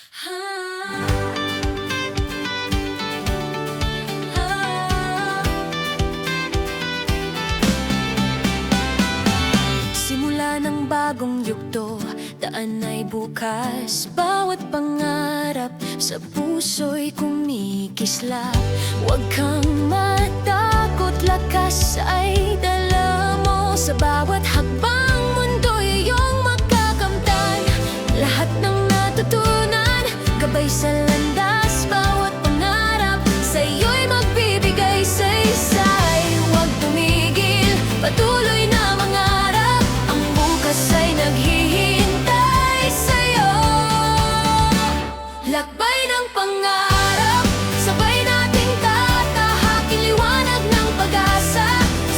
Simula ng bagong yugto, daan ay bukas. Bawat pangarap sa puso'y kumikislap. Huwag kang matakot, lakas ay dala mo. Sa bawat hakbang mundo'y iyong makakamtan. Lahat ng natutunan, gabay sa landas. Bawat pangarap sa'yo'y magbibigay saysay. Huwag tumigil, patuloy na mangarap. Ang bukas ay naghihintay sa'yo. Lakbay ng pangarap, sabay nating tatahakin. Liwanag ng pag-asa,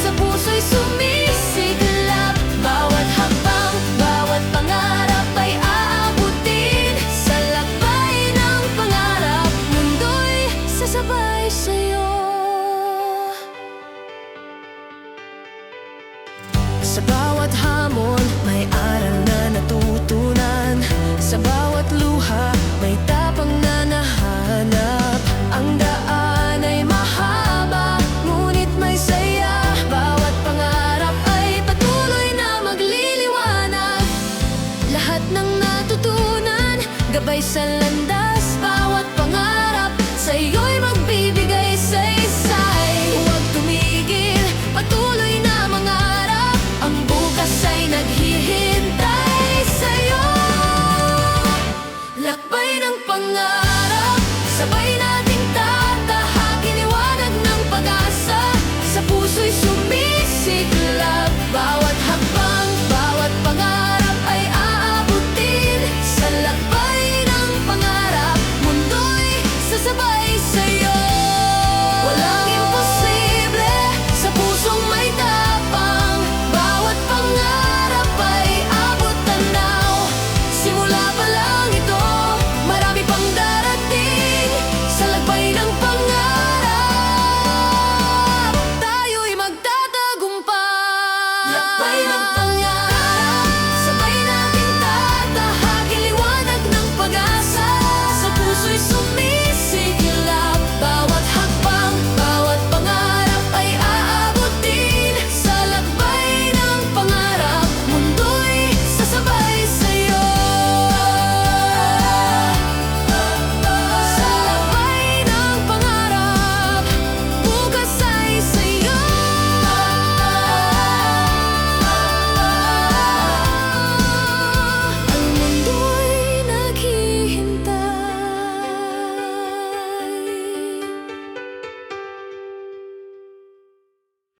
sa puso'y sumisiklap. Bawat hakbang, bawat pangarap ay aabutin. Sa lakbay ng pangarap, mundo'y sasabay sa'yo. Sa bawat hamon, may aral na natutunan. Sa bawat luha, may tapang na nahanap. Ang daan ay mahaba, ngunit may saya. Bawat pangarap ay patuloy na magliliwanag. Lahat ng natutunan, gabay sa landas.